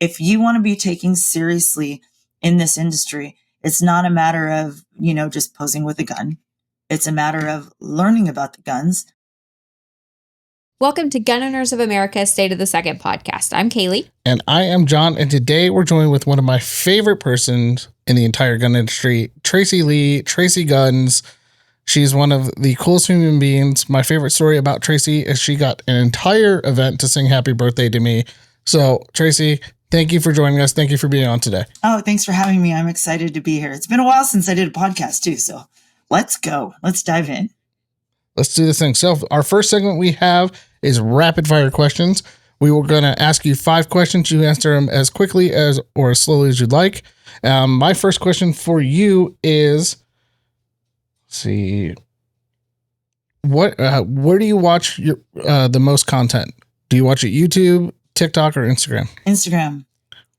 if you want to be taken seriously in this industry, it's not a matter of, just posing with a gun. It's a matter of learning about the guns. Welcome to Gun Owners of America State of the Second podcast. I'm Kaylee. And I am John. And today we're joined with one of my favorite persons in the entire gun industry, Tracy Lee, Tracy Guns. She's one of the coolest human beings. My favorite story about Tracy is she got an entire event to sing happy birthday to me. So, Tracy, thank you for joining us. Thank you for being on today. Oh, thanks for having me. I'm excited to be here. It's been a while since I did a podcast too. So let's go. Let's dive in. Let's do this thing. So our first segment we have is rapid fire questions. We were going to ask you 5 questions. You answer them as quickly or as slowly as you'd like. My first question for you is, let's see, where do you watch the most content? Do you watch it YouTube, TikTok, or Instagram? Instagram.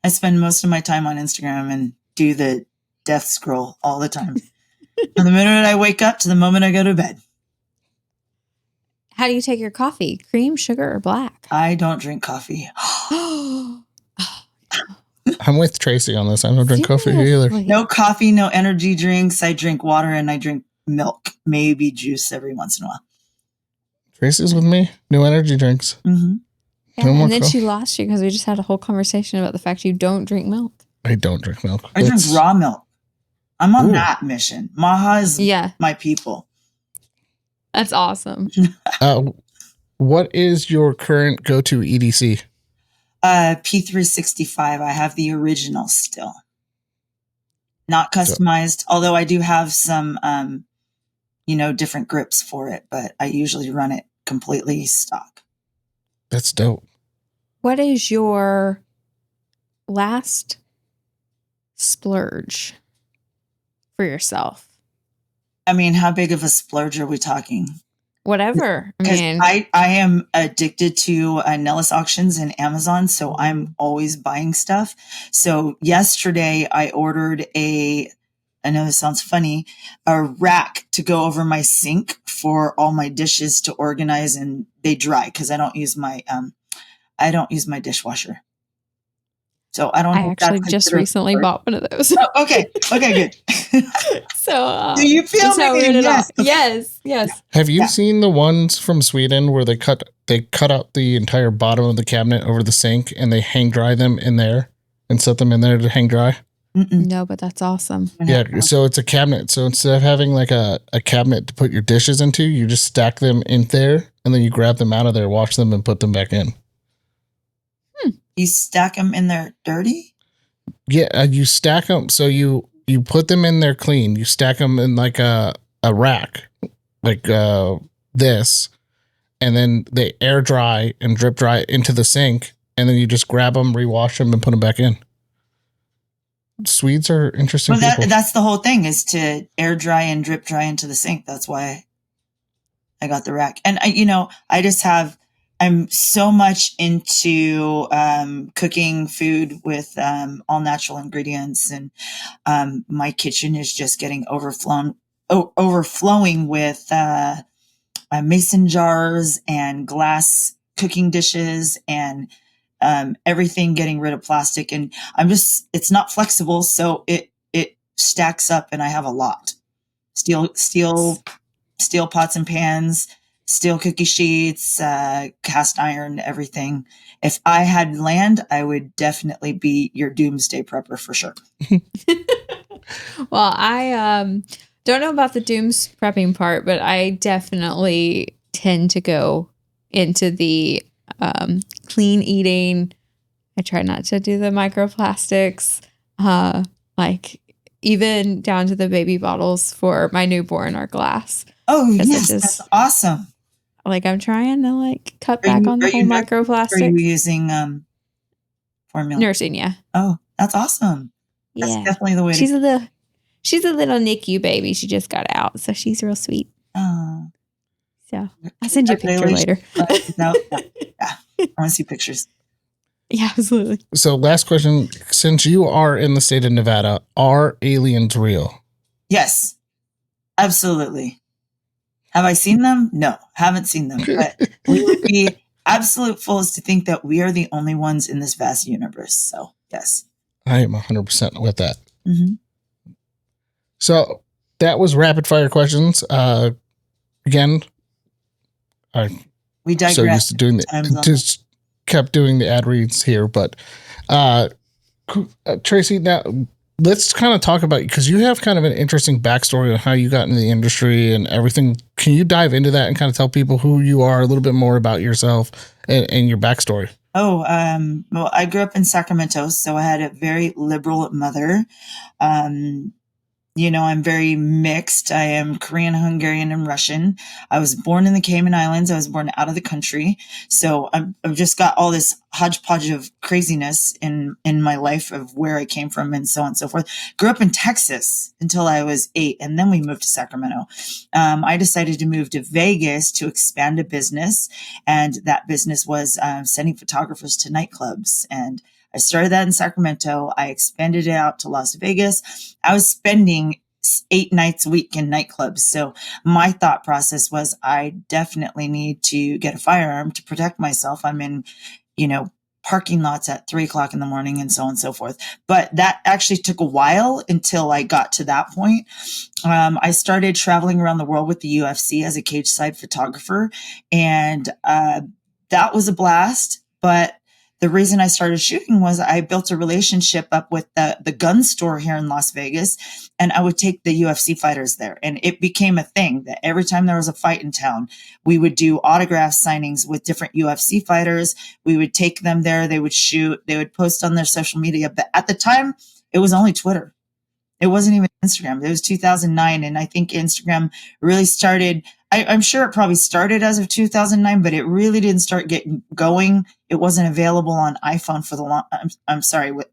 I spend most of my time on Instagram and do the death scroll all the time. From the minute I wake up to the moment I go to bed. How do you take your coffee? Cream, sugar, or black? I don't drink coffee. I'm with Tracy on this. I don't drink coffee either. No coffee, no energy drinks. I drink water and I drink milk, maybe juice every once in a while. Tracy's with me. No energy drinks. Mm-hmm. Yeah, no and then she lost you because we just had a whole conversation about the fact you don't drink milk. I don't drink milk. I drink raw milk. I'm on that mission. Maha is my people. That's awesome. What is your current go-to EDC? P365. I have the original still. Not customized, although I do have some, different grips for it, but I usually run it completely stock. That's dope. What is your last splurge for yourself? I mean, how big of a splurge are we talking? Whatever. I am addicted to Nellis auctions and Amazon, so I'm always buying stuff. So yesterday I ordered I know this sounds funny, a rack to go over my sink for all my dishes to organize and they dry because I don't use my dishwasher. So I don't. I actually just recently bought one of those. Oh, okay, good. So do you feel me? Yes. Have you seen the ones from Sweden where they cut out the entire bottom of the cabinet over the sink and they hang dry them in there and set them in there to hang dry? Mm-mm. No, but that's awesome. Yeah, so it's a cabinet. So instead of having like a cabinet to put your dishes into, you just stack them in there and then you grab them out of there, wash them, and put them back in. You stack them in there dirty? Yeah, you stack them. So you put them in there clean. You stack them in like a rack, like this, and then they air dry and drip dry into the sink, and then you just grab them, rewash them, and put them back in. Swedes are interesting people. That's the whole thing, is to air dry and drip dry into the sink. That's why I got the rack. And I'm so much into cooking food with all natural ingredients, and my kitchen is just getting overflowing with mason jars and glass cooking dishes and everything, getting rid of plastic. And it's not flexible, so it stacks up, and I have a lot. Steel pots and pans, steel cookie sheets, cast iron, everything. If I had land, I would definitely be your doomsday prepper for sure. Well, I don't know about the dooms prepping part, but I definitely tend to go into the clean eating. I try not to do the microplastics, like even down to the baby bottles for my newborn are glass. Oh, yes, that's awesome. Like I'm trying to cut back on the whole microplastic. Are you using formula? Nursing, yeah. Oh, that's awesome. That's definitely the way. She's a little NICU baby. She just got out, so she's real sweet. Oh, so I'll send you a picture later. Yeah, I want to see pictures. Yeah, absolutely. So, last question: since you are in the state of Nevada, are aliens real? Yes, absolutely. Have I seen them? No, haven't seen them. But we would be absolute fools to think that we are the only ones in this vast universe. So, yes. I am 100% with that. Mm-hmm. So that was rapid fire questions. Again, We digress. so used to doing just kept doing the ad reads here, but Tracy, now let's kind of talk about, because you have kind of an interesting backstory on how you got into the industry and everything. Can you dive into that and kind of tell people who you are, a little bit more about yourself and your backstory? Oh, well, I grew up in Sacramento, so I had a very liberal mother. I'm very mixed. I am Korean, Hungarian, and Russian. I was born in the Cayman Islands. I was born out of the country. So I've just got all this hodgepodge of craziness in my life of where I came from and so on and so forth. Grew up in Texas until I was 8, and then we moved to Sacramento. I decided to move to Vegas to expand a business, and that business was sending photographers to nightclubs. And I started that in Sacramento. I expanded it out to Las Vegas. I was spending 8 nights a week in nightclubs. So my thought process was I definitely need to get a firearm to protect myself. I'm in, parking lots at 3:00 in the morning and so on and so forth. But that actually took a while until I got to that point. I started traveling around the world with the UFC as a cage side photographer. And that was a blast. But the reason I started shooting was I built a relationship up with the gun store here in Las Vegas, and I would take the UFC fighters there. And it became a thing that every time there was a fight in town, we would do autograph signings with different UFC fighters. We would take them there. They would shoot. They would post on their social media. But at the time, it was only Twitter. It wasn't even Instagram. It was 2009. And I think Instagram really started, I'm sure it probably started as of 2009, but it really didn't start getting going. It wasn't available on iPhone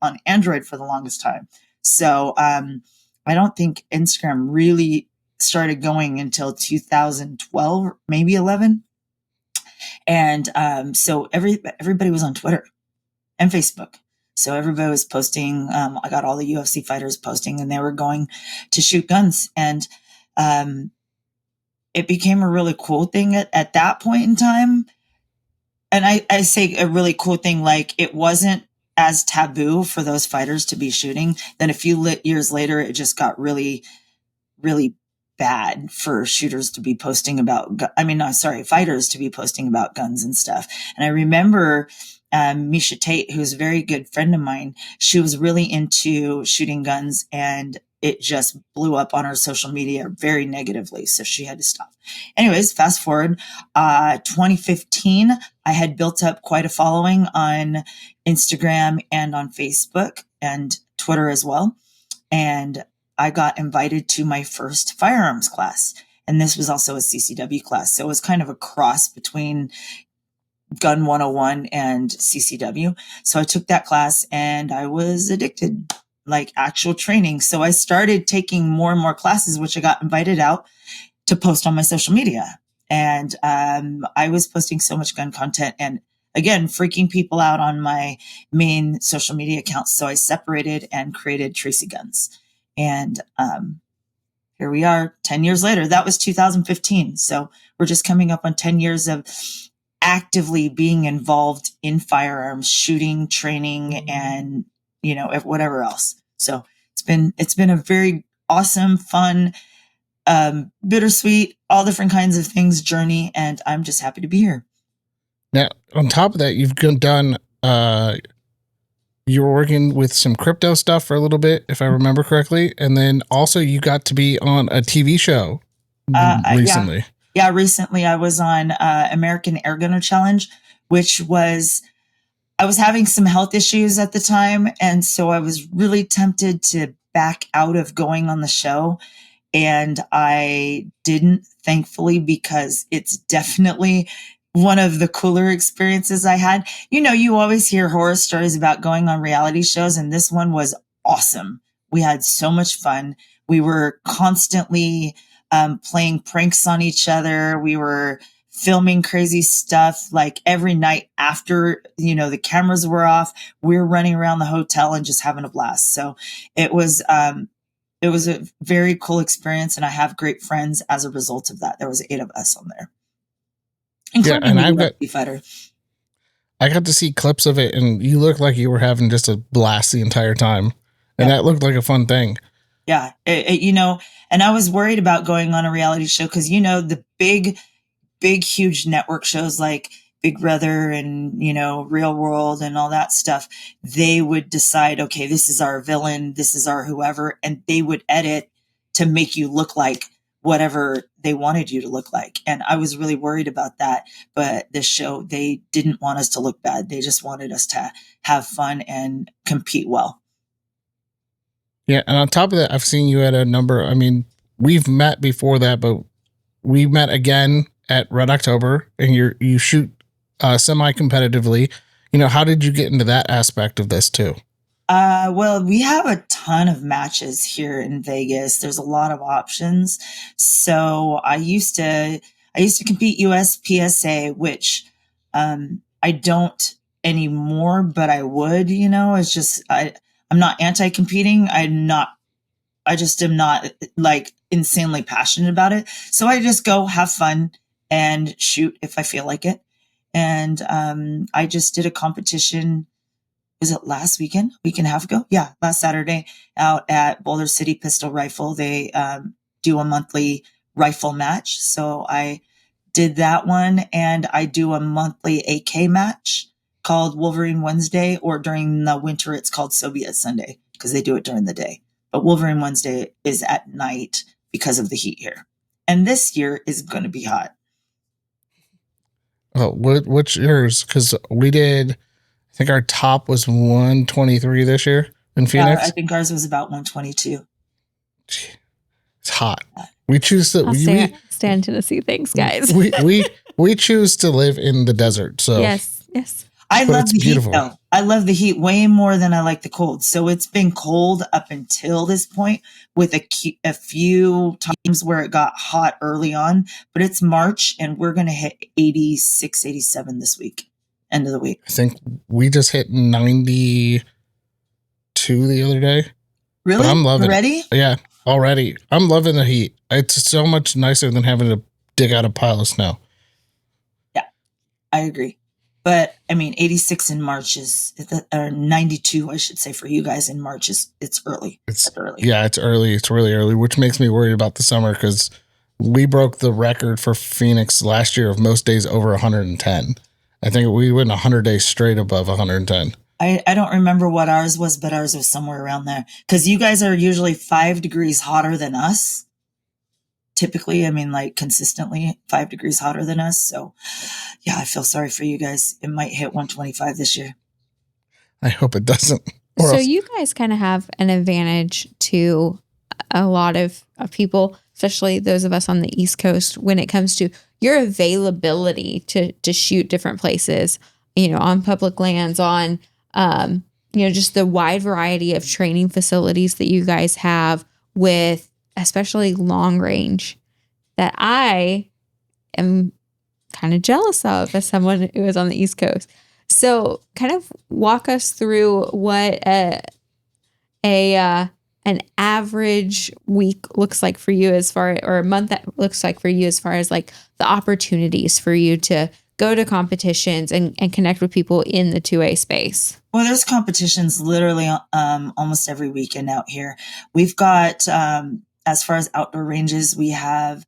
on Android for the longest time. So I don't think Instagram really started going until 2012, maybe 11. And so everybody was on Twitter and Facebook. So everybody was posting. I got all the UFC fighters posting, and they were going to shoot guns. And it became a really cool thing at that point in time. And I say a really cool thing, like it wasn't as taboo for those fighters to be shooting. Then a few years later, it just got really, really bad for shooters to be posting about, fighters to be posting about guns and stuff. And I remember Misha Tate, who's a very good friend of mine, she was really into shooting guns, and it just blew up on her social media very negatively. So she had to stop. Anyways, fast forward, 2015, I had built up quite a following on Instagram and on Facebook and Twitter as well. And I got invited to my first firearms class. And this was also a CCW class. So it was kind of a cross between Gun 101 and CCW. So I took that class and I was addicted, like actual training. So I started taking more and more classes, which I got invited out to post on my social media. And I was posting so much gun content and, again, freaking people out on my main social media accounts. So I separated and created Tracy Guns. And here we are 10 years later. That was 2015. So we're just coming up on 10 years of actively being involved in firearms, shooting, training, and, whatever else. So it's been a very awesome, fun, bittersweet, all different kinds of things journey. And I'm just happy to be here. Now, on top of that, you've done, you were working with some crypto stuff for a little bit, if I remember correctly. And then also you got to be on a TV show recently. Yeah, recently I was on American Air Gunner Challenge, which was, I was having some health issues at the time. And so I was really tempted to back out of going on the show. And I didn't, thankfully, because it's definitely one of the cooler experiences I had. You always hear horror stories about going on reality shows, and this one was awesome. We had so much fun. We were constantly playing pranks on each other. We were filming crazy stuff like every night after, the cameras were off. We were running around the hotel and just having a blast. So it was a very cool experience, and I have great friends as a result of that. There was 8 of us on there, including the UFC fighter. I got to see clips of it, and you looked like you were having just a blast the entire time. And that looked like a fun thing. Yeah. And I was worried about going on a reality show because, the big, huge network shows like Big Brother and, Real World and all that stuff, they would decide, okay, this is our villain, this is our whoever, and they would edit to make you look like whatever they wanted you to look like. And I was really worried about that. But this show, they didn't want us to look bad. They just wanted us to have fun and compete well. Yeah. And on top of that, I've seen you at a number. I mean, we've met before that, but we met again at Red October, and you shoot semi-competitively. How did you get into that aspect of this too? Well, we have a ton of matches here in Vegas. There's a lot of options. So I used to compete USPSA, which I don't anymore, but I would. It's just I'm not anti-competing. I just am not like insanely passionate about it. So I just go have fun and shoot if I feel like it. And I just did a competition. Was it last weekend? Week and a half ago? Yeah, last Saturday out at Boulder City Pistol Rifle. They do a monthly rifle match. So I did that one, and I do a monthly AK match called Wolverine Wednesday, or during the winter it's called Soviet Sunday because they do it during the day. But Wolverine Wednesday is at night because of the heat here. And this year is going to be hot. Oh, what's yours? Because we did, I think our top was 123 this year in Phoenix. I think ours was about 122. It's hot. We choose to stay in Tennessee. Thanks, guys. we choose to live in the desert. So yes. I love the heat, though. I love the heat way more than I like the cold. So it's been cold up until this point, with a few times where it got hot early on. But it's March, and we're going to hit 86, 87 this week, end of the week. I think we just hit 92 the other day. Really? But I'm loving Already? it. Yeah, already. I'm loving the heat. It's so much nicer than having to dig out a pile of snow. Yeah, I agree. But I mean, 86 in March or 92, I should say, for you guys in March it's early. It's early. Yeah, it's early. It's really early, which makes me worried about the summer because we broke the record for Phoenix last year of most days over 110. I think we went 100 days straight above 110. I don't remember what ours was, but ours was somewhere around there. Because you guys are usually 5 degrees hotter than us. Typically, I mean, like consistently 5 degrees hotter than us. So, yeah, I feel sorry for you guys. It might hit 125 this year. I hope it doesn't. So you guys kind of have an advantage to a lot of people, especially those of us on the East Coast, when it comes to your availability to shoot different places, on public lands, on, just the wide variety of training facilities that you guys have, with especially long range, that I am kind of jealous of as someone who is on the East Coast. So kind of walk us through what an average week looks like for you, or a month that looks like for you, as far as like the opportunities for you to go to competitions and connect with people in the 2A space. Well, there's competitions literally almost every weekend out here. We've got, as far as outdoor ranges, we have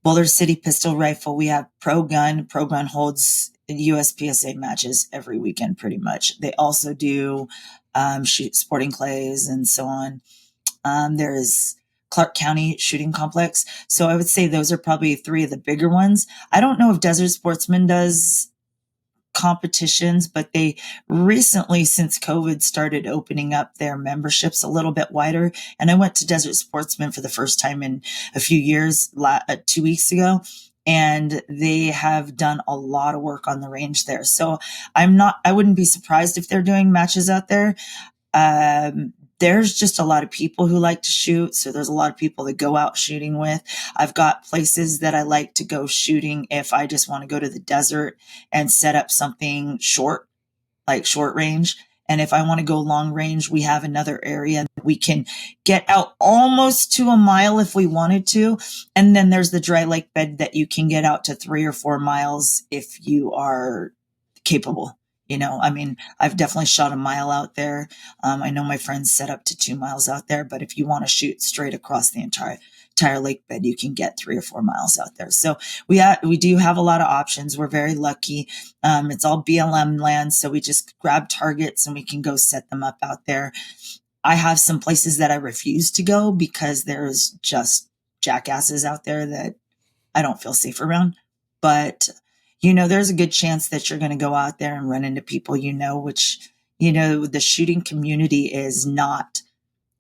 Boulder City Pistol Rifle. We have Pro Gun. Pro Gun holds USPSA matches every weekend pretty much. They also do shoot sporting clays and so on. There is Clark County Shooting Complex. So I would say those are probably 3 of the bigger ones. I don't know if Desert Sportsman does competitions, but they recently, since COVID, started opening up their memberships a little bit wider. And I went to Desert Sportsman for the first time in a few years, 2 weeks ago, and they have done a lot of work on the range there. So I wouldn't be surprised if they're doing matches out there. There's just a lot of people who like to shoot. So there's a lot of people that go out shooting with. I've got places that I like to go shooting if I just want to go to the desert and set up something short, like short range. And if I want to go long range, we have another area that we can get out almost to a mile if we wanted to. And then there's the dry lake bed that you can get out to 3 or 4 miles if you are capable. I mean, I've definitely shot a mile out there. I know my friends set up to 2 miles out there, but if you want to shoot straight across the entire lake bed, you can get 3 or 4 miles out there. So we do have a lot of options. We're very lucky. It's all BLM land, so we just grab targets and we can go set them up out there. I have some places that I refuse to go because there's just jackasses out there that I don't feel safe around. But there's a good chance that you're going to go out there and run into people, which, the shooting community is not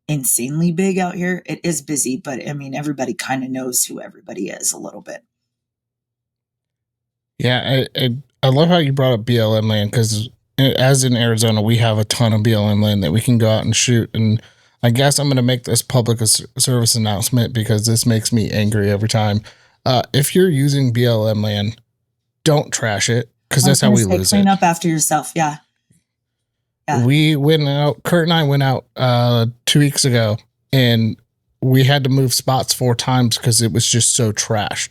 insanely big out here. It is busy, but I mean, everybody kind of knows who everybody is a little bit. Yeah, I love how you brought up BLM land, because as in Arizona, we have a ton of BLM land that we can go out and shoot. And I guess I'm going to make this public service announcement because this makes me angry every time. If you're using BLM land, don't trash it, because that's how we lose clean it. Up after yourself. Yeah. We went out, Kurt and I went out 2 weeks ago, and we had to move spots 4 times because it was just so trashed.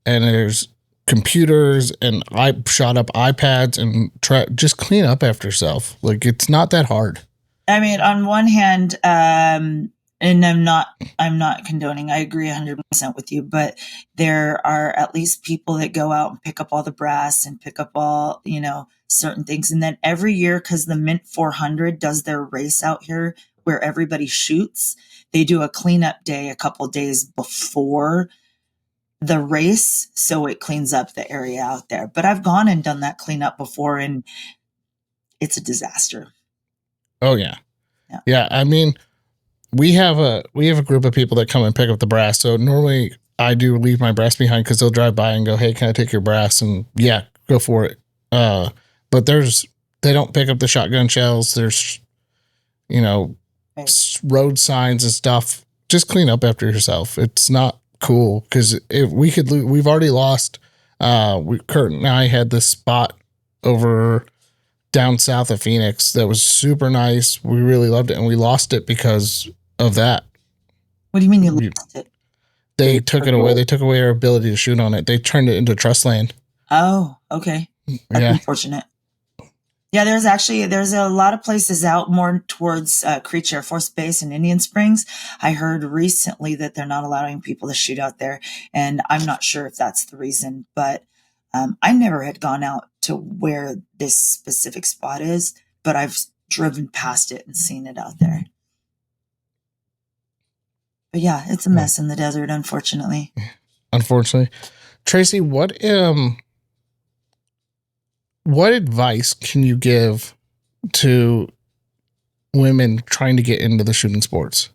And there's computers, and I shot up iPads, and just clean up after yourself. Like, it's not that hard. I mean, on one hand, and I'm not condoning, I agree 100% with you, but there are at least people that go out and pick up all the brass and pick up all, certain things. And then every year, because the Mint 400 does their race out here where everybody shoots, they do a cleanup day a couple days before the race, so it cleans up the area out there. But I've gone and done that cleanup before, and it's a disaster. Oh yeah. I mean, we have a group of people that come and pick up the brass. So normally I do leave my brass behind because they'll drive by and go, "Hey, can I take your brass?" And yeah, go for it. But they don't pick up the shotgun shells. There's, road signs and stuff. Just clean up after yourself. It's not cool, because if we could we've already lost. Kurt and I had this spot over down south of Phoenix that was super nice. We really loved it, and we lost it because of that. What do you mean you lost it? They took it away. They took away our ability to shoot on it. They turned it into trust land. Oh, okay. That's unfortunate. Yeah, there's a lot of places out more towards Creech Air Force Base and Indian Springs. I heard recently that they're not allowing people to shoot out there, and I'm not sure if that's the reason, but I never had gone out to where this specific spot is, but I've driven past it and seen it out there. But yeah, it's a mess in the desert, unfortunately. Tracy, what advice can you give to women trying to get into the shooting sports?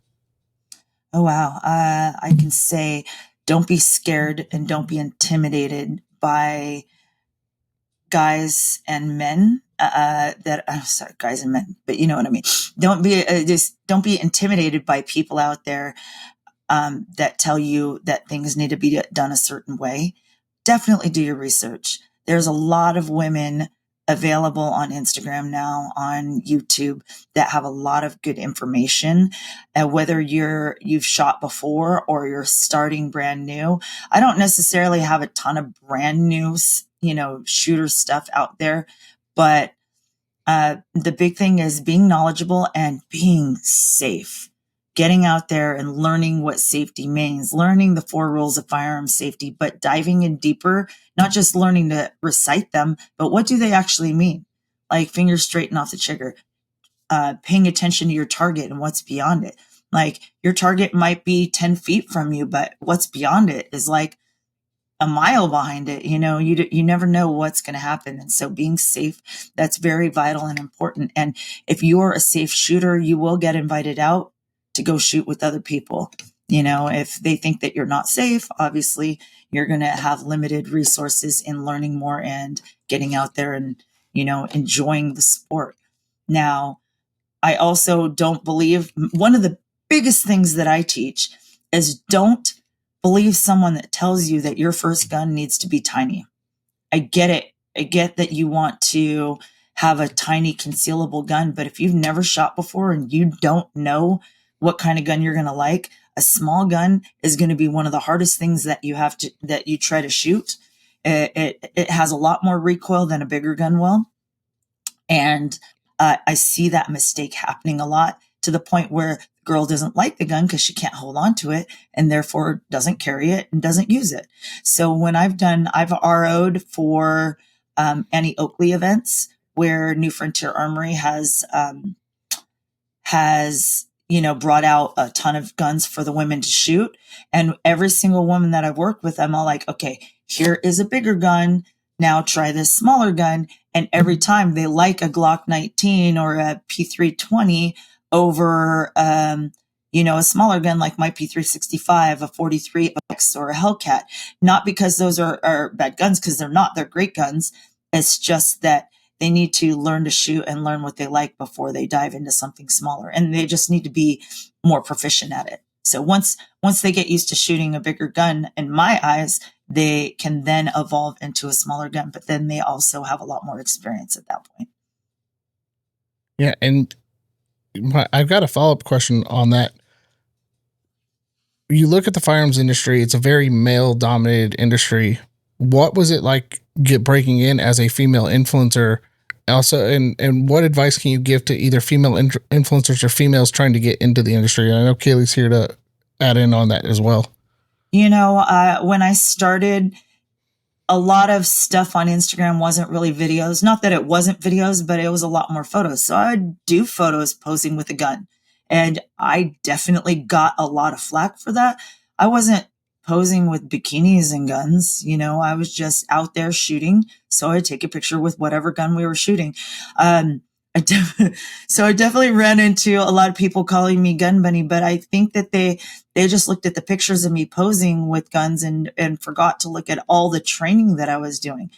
Oh, wow. I can say, don't be scared and don't be intimidated by guys and men guys and men, but you know what I mean? Don't be intimidated by people out there that tell you that things need to be done a certain way. Definitely do your research. There's a lot of women available on Instagram now, on YouTube, that have a lot of good information. And whether you've shot before or you're starting brand new, I don't necessarily have a ton of brand new, shooter stuff out there, but the big thing is being knowledgeable and being safe. Getting out there and learning what safety means, learning the 4 rules of firearms safety, but diving in deeper, not just learning to recite them, but what do they actually mean? Like fingers straight and off the trigger, paying attention to your target and what's beyond it. Like your target might be 10 feet from you, but what's beyond it is like a mile behind it. You never know what's going to happen. And so being safe, that's very vital and important. And if you're a safe shooter, you will get invited out to go shoot with other people. If they think that you're not safe, obviously you're going to have limited resources in learning more and getting out there and, enjoying the sport. Now, I also don't believe, one of the biggest things that I teach is don't believe someone that tells you that your first gun needs to be tiny. I get it. I get that you want to have a tiny concealable gun, but if you've never shot before and you don't know what kind of gun you're going to like, a small gun is going to be one of the hardest things that you try to shoot. It has a lot more recoil than a bigger gun will. And I see that mistake happening a lot, to the point where the girl doesn't like the gun because she can't hold on to it, and therefore doesn't carry it and doesn't use it. So when I've RO'd for Annie Oakley events where New Frontier Armory has brought out a ton of guns for the women to shoot. And every single woman that I've worked with, I'm all like, okay, here is a bigger gun. Now try this smaller gun. And every time they like a Glock 19 or a P320 over, a smaller gun like my P365, a 43X, or a Hellcat. Not because those are bad guns, because they're not. They're great guns. It's just that they need to learn to shoot and learn what they like before they dive into something smaller. And they just need to be more proficient at it. So once they get used to shooting a bigger gun, in my eyes, they can then evolve into a smaller gun, but then they also have a lot more experience at that point. Yeah. And I've got a follow-up question on that. You look at the firearms industry, it's a very male dominated industry. What was it like breaking in as a female influencer? Also, and what advice can you give to either female influencers or females trying to get into the industry? I know Kaylee's here to add in on that as well. When I started, a lot of stuff on Instagram wasn't really videos. Not that it wasn't videos, but it was a lot more photos. So I'd do photos posing with a gun. And I definitely got a lot of flack for that. I wasn't posing with bikinis and guns. I was just out there shooting. So I'd take a picture with whatever gun we were shooting. So I definitely ran into a lot of people calling me Gun Bunny, but I think that they just looked at the pictures of me posing with guns and forgot to look at all the training that I was doing.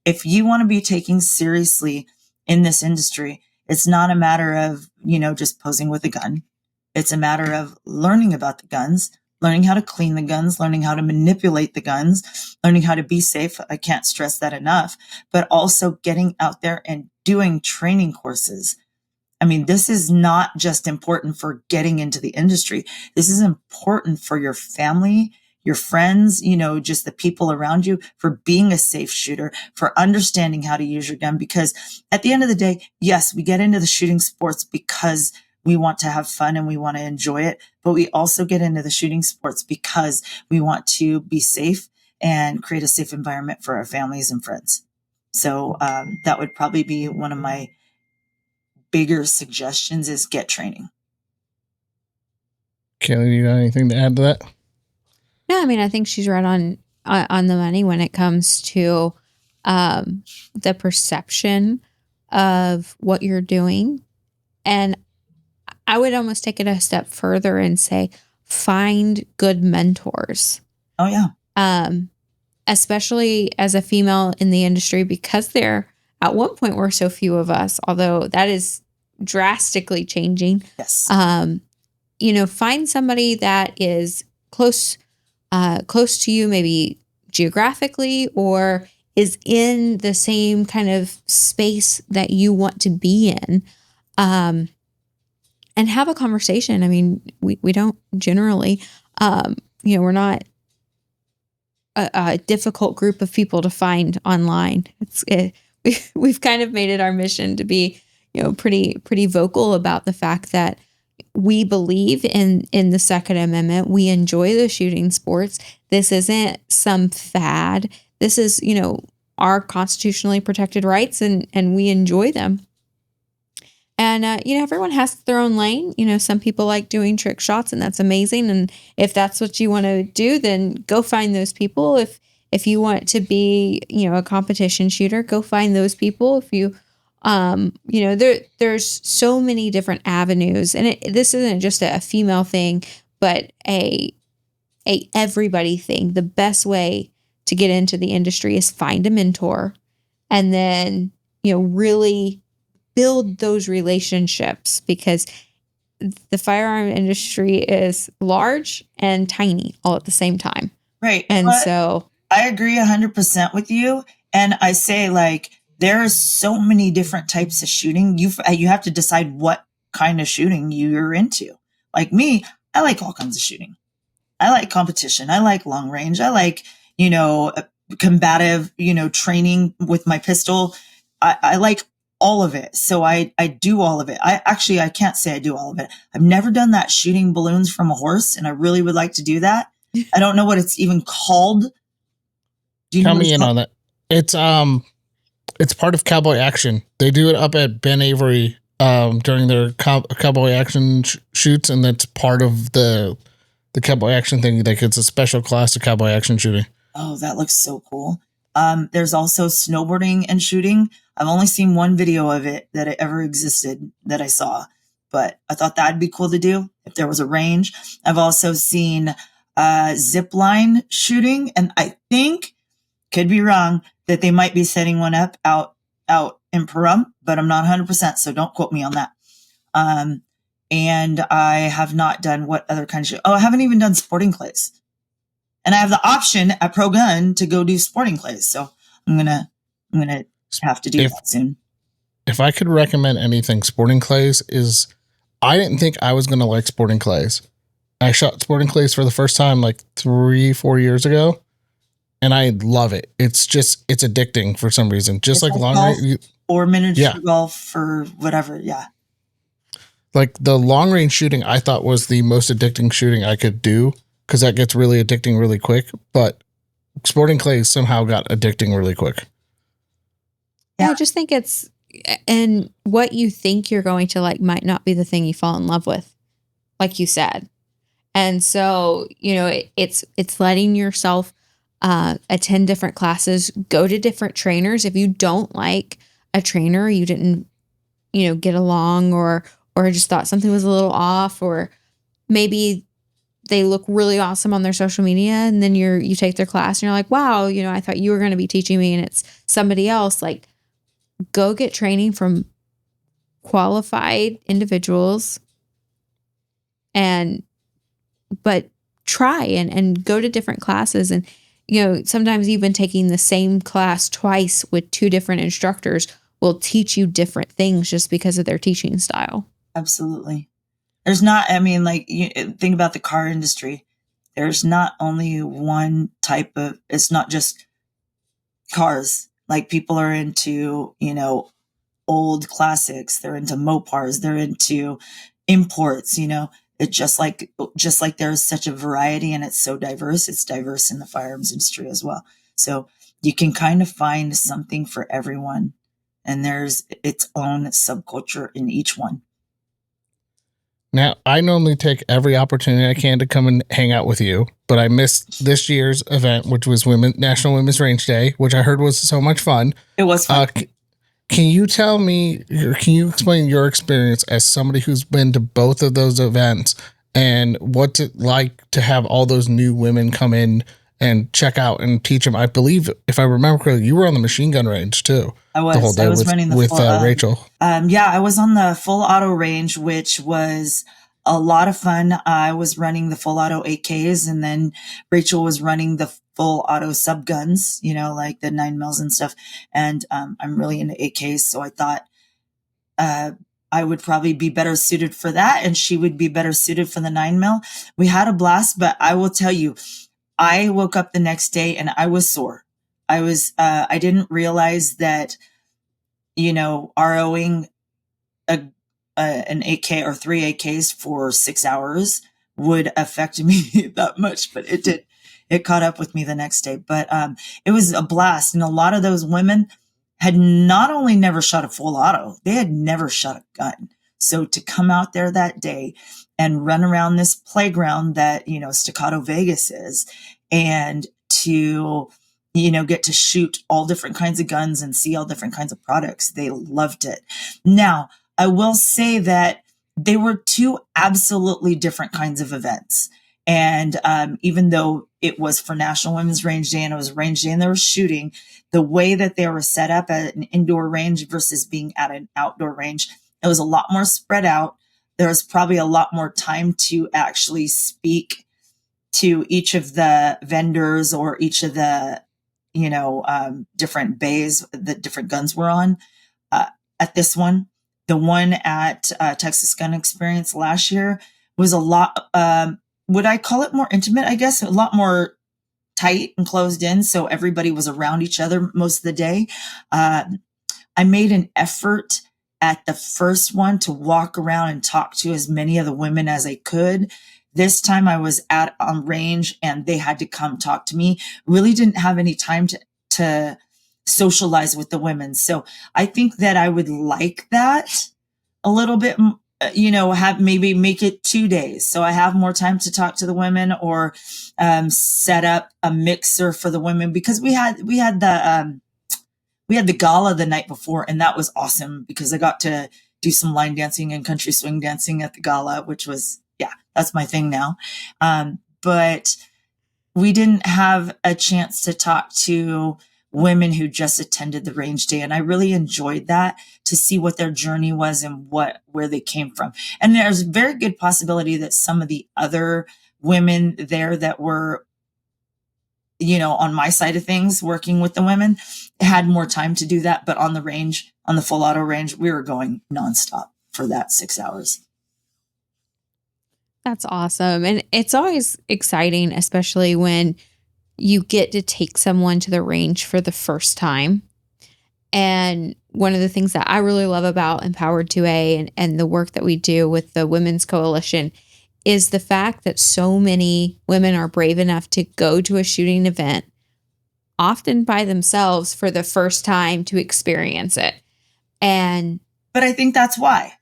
If you want to be taken seriously in this industry, it's not a matter of, just posing with a gun. It's a matter of learning about the guns, learning how to clean the guns, learning how to manipulate the guns, learning how to be safe. I can't stress that enough, but also getting out there and doing training courses. I mean, this is not just important for getting into the industry. This is important for your family, your friends, just the people around you, for being a safe shooter, for understanding how to use your gun. Because at the end of the day, yes, we get into the shooting sports because we want to have fun and we want to enjoy it, but we also get into the shooting sports because we want to be safe and create a safe environment for our families and friends. So that would probably be one of my bigger suggestions, is get training. Kelly, you got anything to add to that? No, I mean, I think she's right on the money when it comes to the perception of what you're doing. And I would almost take it a step further and say, find good mentors. Oh, yeah. Especially as a female in the industry, because there at one point were so few of us, although that is drastically changing. Yes. Find somebody that is close to you, maybe geographically, or is in the same kind of space that you want to be in. And have a conversation. I mean, we don't generally, we're not a difficult group of people to find online. We've kind of made it our mission to be, pretty vocal about the fact that we believe in the Second Amendment. We enjoy the shooting sports. This isn't some fad. This is, our constitutionally protected rights, and we enjoy them. And, everyone has their own lane. Some people like doing trick shots, and that's amazing. And if that's what you want to do, then go find those people. If you want to be, a competition shooter, go find those people. If you, there's so many different avenues, and this isn't just a female thing, but a everybody thing. The best way to get into the industry is find a mentor, and then, really build those relationships, because the firearm industry is large and tiny all at the same time. Right. And but so I agree 100% with you. And I say, there are so many different types of shooting. You have to decide what kind of shooting you're into. Like me, I like all kinds of shooting. I like competition. I like long range. I like, combative, training with my pistol. I like all of it. So I do all of it. I can't say I do all of it. I've never done that shooting balloons from a horse, and I really would like to do that. I don't know what it's even called. Do you know Tell what me it's in called? on that. It's part of Cowboy Action. They do it up at Ben Avery during their Cowboy Action shoots, and that's part of the Cowboy Action thing. Like, it's a special class of Cowboy Action shooting. Oh, that looks so cool. There's also snowboarding and shooting. I've only seen one video of it that it ever existed that I saw, but I thought that'd be cool to do if there was a range. I've also seen zip line shooting, and I think, could be wrong, that they might be setting one up out in Pahrump, but I'm not 100%, so don't quote me on that. And I have not done what other kind of shoot. Oh, I haven't even done sporting clays. And I have the option at Pro Gun to go do sporting clays. So I'm gonna have to do that soon. If I could recommend anything, sporting clays is, I didn't think I was gonna like sporting clays. I shot sporting clays for the first time like 3-4 years ago, and I love it. It's addicting for some reason. Just It's like like long golf range, or miniature golf or whatever. Yeah. like the long range shooting, I thought was the most addicting shooting I could do, because that gets really addicting really quick. But sporting clays somehow got addicting really quick. Yeah, I just think it's, and what you think you're going to like might not be the thing you fall in love with, like you said. And so, it's letting yourself attend different classes, go to different trainers. If you don't like a trainer, you didn't, get along, or just thought something was a little off, or maybe they look really awesome on their social media, and then you take their class and you're like, wow, I thought you were going to be teaching me and it's somebody else. Like, go get training from qualified individuals, but try and go to different classes. And, sometimes even taking the same class twice with 2 different instructors will teach you different things just because of their teaching style. Absolutely. There's not, I mean, like, you think about the car industry. There's not only one type of, it's not just cars. Like, people are into, old classics. They're into Mopars. They're into imports, It's just like there's such a variety and it's so diverse. It's diverse in the firearms industry as well. So you can kind of find something for everyone, and there's its own subculture in each one. Now, I normally take every opportunity I can to come and hang out with you, but I missed this year's event, which was National Women's Range Day, which I heard was so much fun. It was fun. Can you explain your experience as somebody who's been to both of those events, and what's it like to have all those new women come in and check out and teach them? I believe, if I remember correctly, you were on the machine gun range too. I was. The whole day I was running the with full, Rachel. Yeah, I was on the full auto range, which was a lot of fun. I was running the full auto AKs, and then Rachel was running the full auto sub guns, like the 9mm and stuff. And I'm really into AKs, so I thought I would probably be better suited for that, and she would be better suited for the 9mm. We had a blast, but I will tell you, I woke up the next day and I was sore. I didn't realize that, ROing an AK or 3 AKs for 6 hours would affect me that much, but it did. It caught up with me the next day, but it was a blast. And a lot of those women had not only never shot a full auto, they had never shot a gun. So to come out there that day and run around this playground that, Staccato Vegas is, and to, get to shoot all different kinds of guns and see all different kinds of products, they loved it. Now, I will say that they were 2 absolutely different kinds of events. And even though it was for National Women's Range Day and it was range day and they were shooting, the way that they were set up at an indoor range versus being at an outdoor range, it was a lot more spread out. There was probably a lot more time to actually speak to each of the vendors or each of the, different bays that different guns were on at this one. The one at Texas Gun Experience last year was a lot, would I call it more intimate? I guess a lot more tight and closed in. So everybody was around each other most of the day. I made an effort at the first one to walk around and talk to as many of the women as I could. This time I was on range and they had to come talk to me. Really didn't have any time to socialize with the women. So I think that I would like that a little bit, have maybe make it 2 days. So I have more time to talk to the women, or set up a mixer for the women, because we had the gala the night before, and that was awesome because I got to do some line dancing and country swing dancing at the gala, which was, that's my thing now. But we didn't have a chance to talk to women who just attended the range day. And I really enjoyed that, to see what their journey was and where they came from. And there's a very good possibility that some of the other women there that were, on my side of things, working with the women, had more time to do that. But on the range, on the full auto range, we were going nonstop for that 6 hours. That's awesome. And it's always exciting, especially when you get to take someone to the range for the first time. And one of the things that I really love about Empowered 2A and the work that we do with the Women's Coalition is the fact that so many women are brave enough to go to a shooting event, often by themselves, for the first time to experience it. But I think that's why,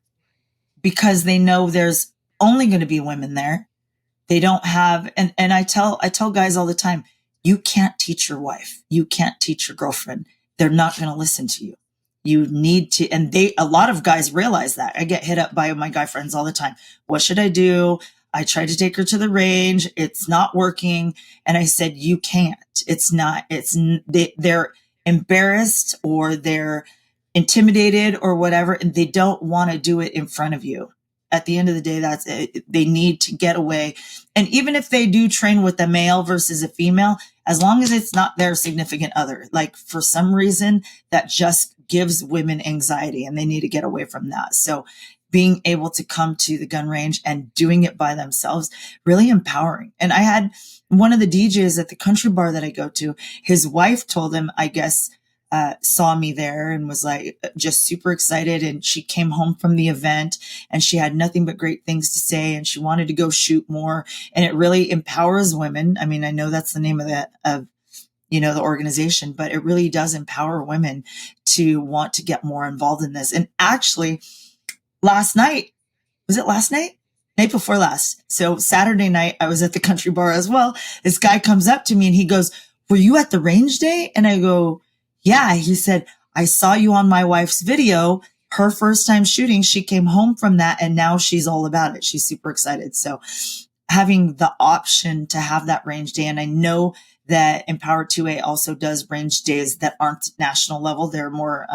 because they know there's only going to be women there. They don't have, and I tell guys all the time, you can't teach your wife. You can't teach your girlfriend. They're not going to listen to you. You need to, and a lot of guys realize that. I get hit up by my guy friends all the time. What should I do? I tried to take her to the range. It's not working. And I said, you can't. They're embarrassed, or they're intimidated, or whatever. And they don't want to do it in front of you. At the end of the day, that's it. They need to get away. And even if they do train with a male versus a female, as long as it's not their significant other, like for some reason that just gives women anxiety, and they need to get away from that. So being able to come to the gun range and doing it by themselves, really empowering. And I had one of the DJs at the country bar that I go to, his wife told him, I guess, saw me there and was like just super excited. And she came home from the event and she had nothing but great things to say, and she wanted to go shoot more. And it really empowers women. I mean, I know that's the name of the organization, but it really does empower women to want to get more involved in this. And actually last night, was it last night? Night before last. So Saturday night, I was at the country bar as well. This guy comes up to me and he goes, "Were you at the range day?" And I go, "Yeah." He said, "I saw you on my wife's video, her first time shooting. She came home from that and now she's all about it. She's super excited." So having the option to have that range day, and I know that Empowered 2A also does range days that aren't national level. They're more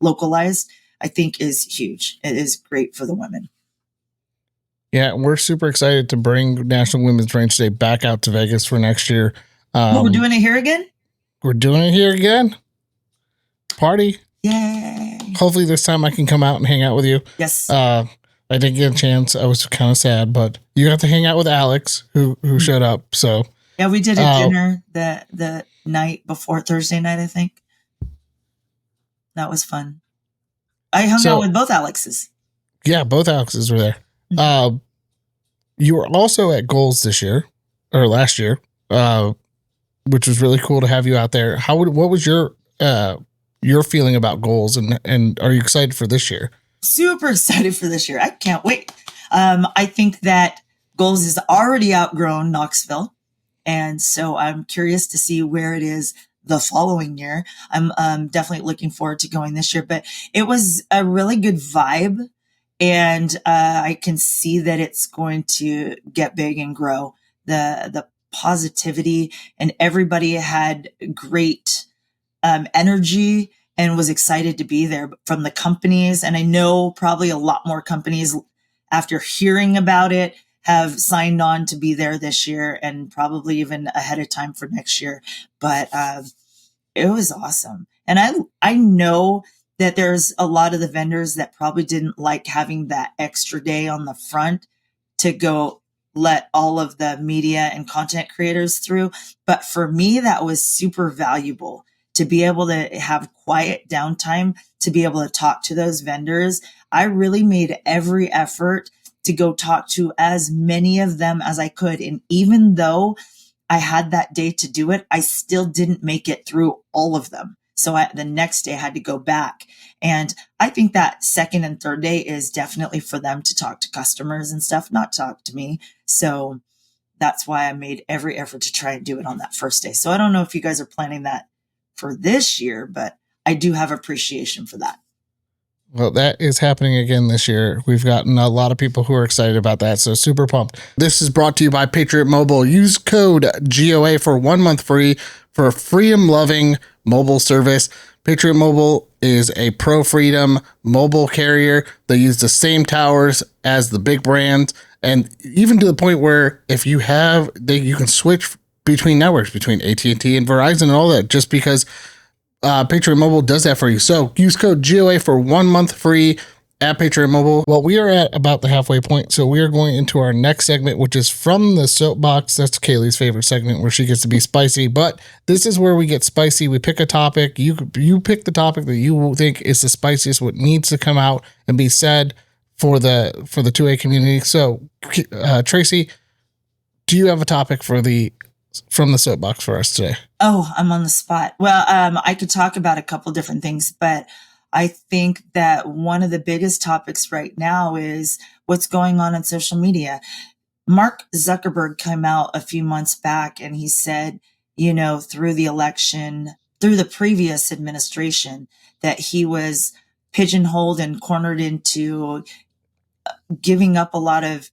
localized, I think is huge. It is great for the women. Yeah, we're super excited to bring National Women's Range Day back out to Vegas for next year. We're doing it here again? We're doing it here again. Party. Yay. Hopefully this time I can come out and hang out with you. Yes. I didn't get a chance. I was kind of sad, but you got to hang out with Alex, who showed up. So yeah, we did a dinner the night before, Thursday night, I think. That was fun. I hung out with both Alexes. Yeah, both Alexes were there. Mm-hmm. You were also at Goals this year, or last year, which was really cool to have you out there. What was your feeling about Goals, and are you excited for this year? Super excited for this year. I can't wait. I think that Goals has already outgrown Knoxville, and so I'm curious to see where it is the following year. I'm definitely looking forward to going this year, but it was a really good vibe. And I can see that it's going to get big and grow. The positivity, and everybody had great energy and was excited to be there from the companies. And I know probably a lot more companies, after hearing about it, have signed on to be there this year, and probably even ahead of time for next year. But it was awesome. And I know that there's a lot of the vendors that probably didn't like having that extra day on the front to go let all of the media and content creators through. But for me, that was super valuable to be able to have quiet downtime, to be able to talk to those vendors. I really made every effort to go talk to as many of them as I could. And even though I had that day to do it, I still didn't make it through all of them. So the next day I had to go back. And I think that second and third day is definitely for them to talk to customers and stuff, not talk to me. So that's why I made every effort to try and do it on that first day. So I don't know if you guys are planning that for this year, but I do have appreciation for that. Well, that is happening again this year. We've gotten a lot of people who are excited about that, so super pumped. This is brought to you by Patriot Mobile. Use code GOA for 1 month free for a freedom-loving mobile service. Patriot Mobile is a pro-freedom mobile carrier. They use the same towers as the big brands, and even to the point where if you have, you can switch between networks, between AT&T and Verizon and all that, just because Patriot Mobile does that for you. So use code GOA for 1 month free at Patriot Mobile. Well, we are at about the halfway point, so we are going into our next segment, which is From the Soapbox. That's Kaylee's favorite segment, where she gets to be spicy, but this is where we get spicy. We pick a topic. You pick the topic that you think is the spiciest, what needs to come out and be said for the 2A community. So, Tracy, do you have a topic for From the Soapbox for us today? Oh, I'm on the spot. Well, I could talk about a couple different things, but I think that one of the biggest topics right now is what's going on social media. Mark Zuckerberg came out a few months back and he said, through the previous administration, that he was pigeonholed and cornered into giving up a lot of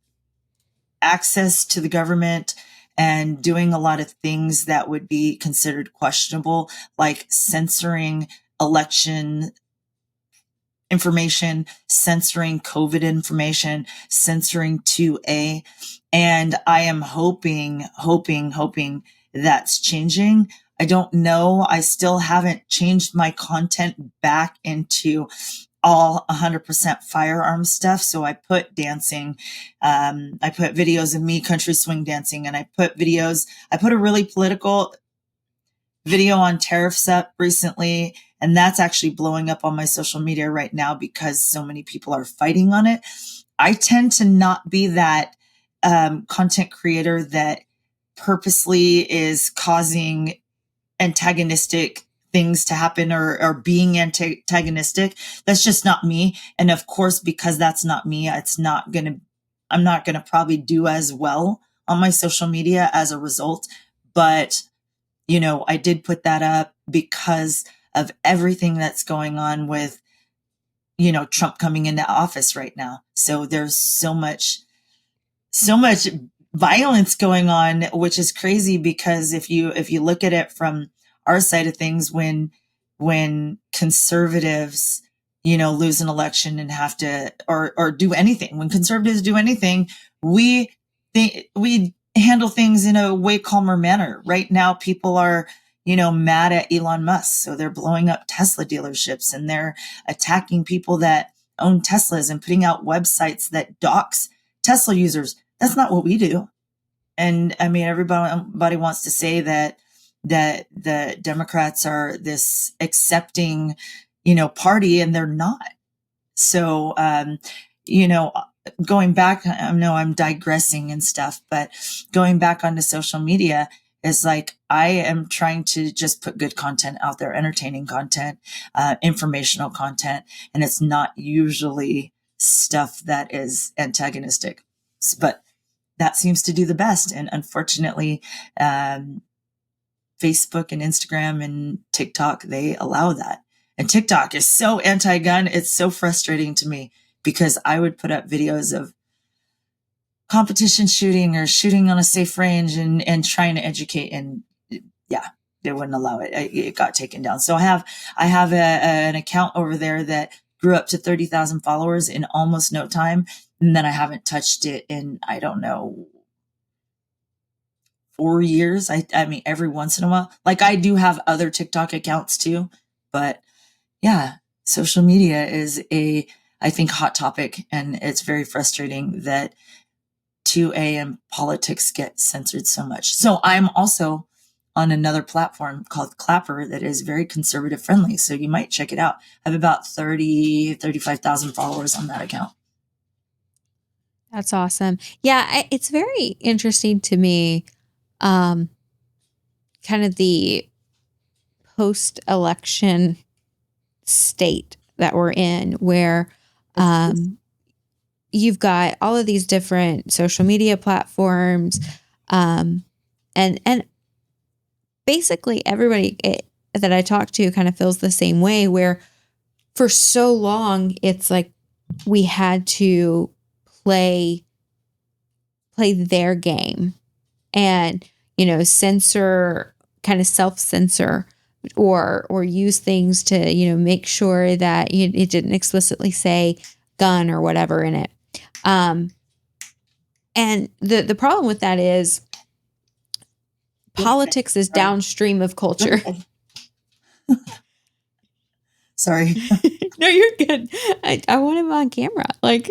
access to the government and doing a lot of things that would be considered questionable, like censoring election information, censoring COVID information, censoring 2A. And I am hoping that's changing. I don't know. I still haven't changed my content back into all 100% firearms stuff. So I put dancing, I put videos of me country swing dancing, and I put a really political video on tariffs up recently. And that's actually blowing up on my social media right now because so many people are fighting on it. I tend to not be that content creator that purposely is causing antagonistic things to happen or being antagonistic. That's just not me. And of course, because that's not me, I'm not going to probably do as well on my social media as a result. But, I did put that up because of everything that's going on with, Trump coming into office right now. So there's so much violence going on, which is crazy because if you look at it from our side of things, when conservatives, lose an election and have to, or do anything, when conservatives do anything, we handle things in a way calmer manner. Right now, people are, mad at Elon Musk. So they're blowing up Tesla dealerships and they're attacking people that own Teslas and putting out websites that dox Tesla users. That's not what we do. And I mean, everybody wants to say that the Democrats are this accepting, party, and they're not. So, going back, I know I'm digressing and stuff, but going back onto social media is like, I am trying to just put good content out there, entertaining content, informational content, and it's not usually stuff that is antagonistic, but that seems to do the best. And unfortunately, Facebook and Instagram and TikTok, they allow that. And TikTok is so anti-gun. It's so frustrating to me because I would put up videos of competition shooting or shooting on a safe range and trying to educate, and yeah, they wouldn't allow it. It got taken down. So I have an account over there that grew up to 30,000 followers in almost no time. And then I haven't touched it in, I don't know, 4 years. I mean, every once in a while, like I do have other TikTok accounts too, but yeah, social media is I think, hot topic. And it's very frustrating that 2A and politics get censored so much. So I'm also on another platform called Clapper that is very conservative friendly. So you might check it out. I have about 35,000 followers on that account. That's awesome. Yeah, it's very interesting to me, kind of the post-election state that we're in, where you've got all of these different social media platforms, and basically everybody that I talk to kind of feels the same way, where for so long it's like we had to play their game and, censor, kind of self-censor, or use things to, make sure that it didn't explicitly say gun or whatever in it. And the problem with that is politics is downstream of culture. Sorry. No, you're good. I want him on camera. Like,